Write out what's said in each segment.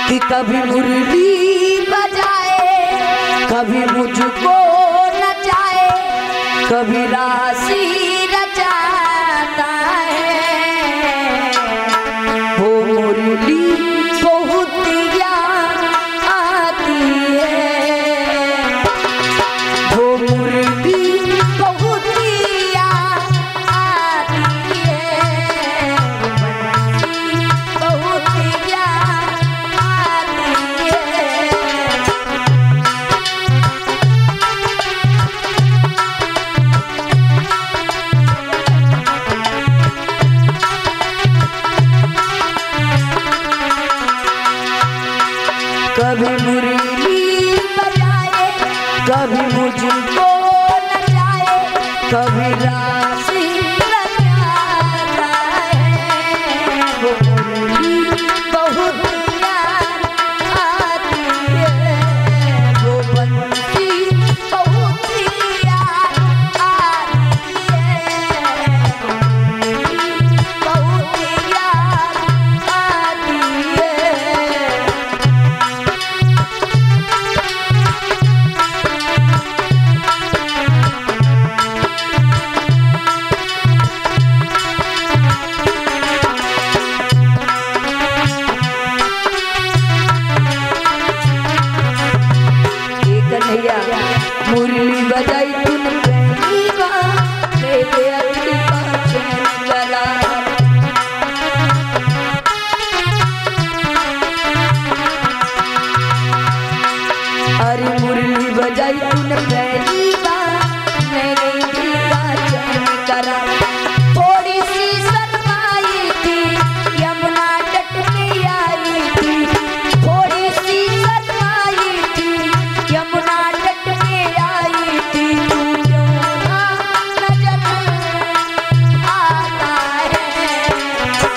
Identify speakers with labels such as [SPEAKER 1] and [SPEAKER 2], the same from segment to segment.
[SPEAKER 1] कि कभी मुरली बजाए, कभी मुझको नचाए, कभी राशि रचाता है। वो मुरली बहुत याद आती है, वो मुरली बहुत याद आती है, बहुत याद आती है। कभी मुरली बजाए, कभी मुझको नचाए, कभी राशि रचाता है। वो मुरली बहुत याद आती है, वो बंसी बहुत याद आती है, बहुत याद आती है। मुरली बजाई तूने पहली बार, मेरे अगली बार चैन करा। अरे मुरली बजाई तूने पहली बार, मेरे दिल का चैन करा। थोड़ी सी शर्माई थी, यमुना तट पे आई थी, थोड़ी सी शर्माई थी, यमुना तट पे आई थी। तू क्यों ना नजर आता है,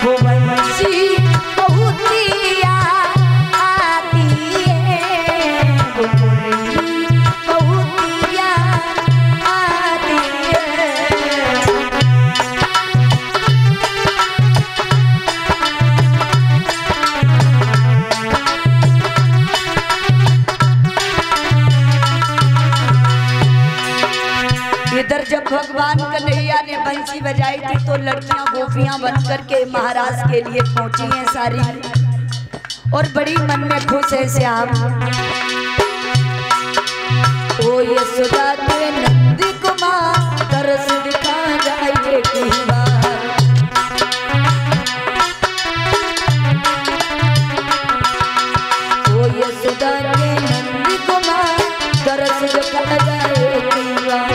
[SPEAKER 1] वो बंसी बहुत याद आती है, वो मुरली बहुत याद आती है। इधर जब भगवान कन्हैया ने बंसी बजाई थी तो लड़कियां गोपियां बनकर के महाराज के लिए पहुंची हैं सारी, और बड़ी मन में खुश है श्याम। ओ यशोदा के नंद कुमार, तरस दिखा जाइए कहीं बार। ओ यशोदा के नंद कुमार, तरस दिखा जाए कहीं बार।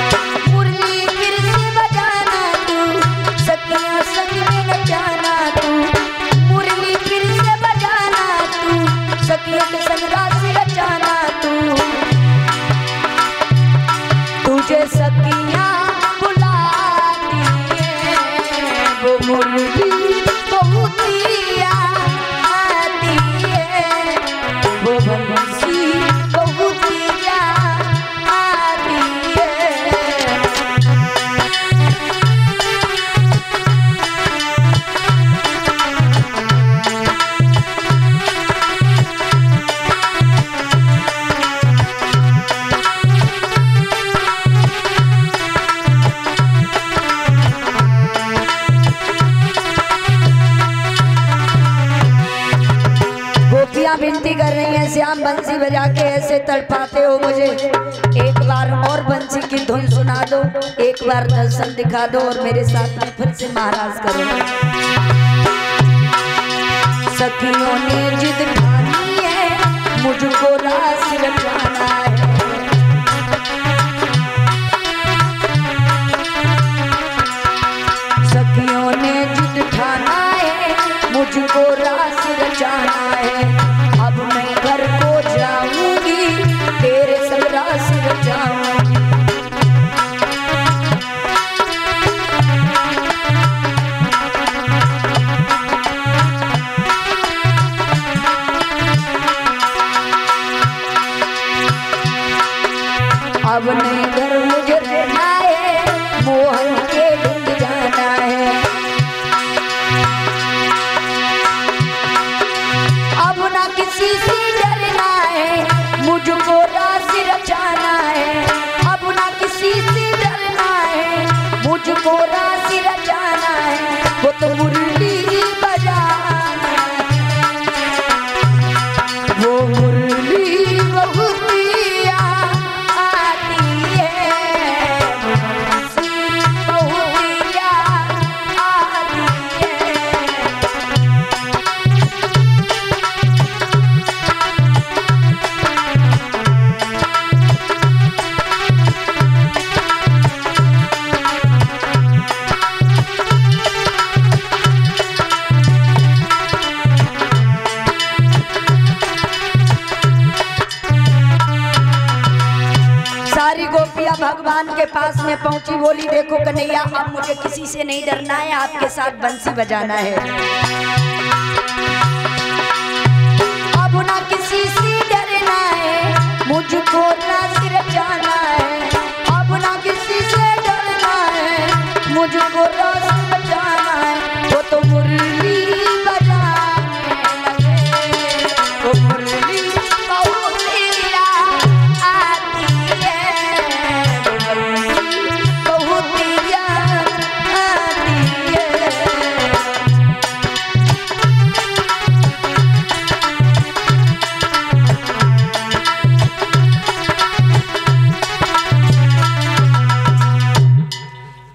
[SPEAKER 1] मुरली फिर से बजाना तू, सखियां संग में नचाना तू, मुरली फिर से बजाना तू, सखियों के संग राशि रचाना तू। तुझे सखियां बुलाती हैं, वो मुरली बहुत याद आती है, वो बंसी बहुत याद आती है। गोपियां विनती कर रही हैं, श्याम बंसी बजा के ऐसे तड़पाते हो मुझे, एक बार और बंसी की धुन सुना दो, एक बार दर्शन दिखा दो और मेरे साथ में फिर से महाराज करो। सखियों ने जिद ठानी है, मुझको राशि रचाना है। सखियों ने जिद ठाना है, मुझको राशि रचाना है। अब मैं घर को जाऊंगी, तेरे संग राशि रचाऊंगी। अब नहीं घर मुझे रहना है, मोहन के ढूंढ जाना है। अब भगवान के पास में पहुंची, बोली देखो कन्हैया अब मुझे किसी से नहीं डरना है, आपके साथ बंसी बजाना है। अब ना किसी से डरना है, मुझको ना सिर्फ जाना है। अब ना किसी से डरना है, मुझको ना सिर्फ जाना है। वो तो मुरली बजाने लगे, वो मुरली बहुत याद आती है, वो मुरली बहुत याद आती है।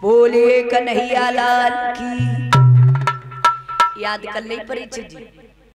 [SPEAKER 1] बोलिए कन्हैया लाल की। याद कर ले परीक्षित जी।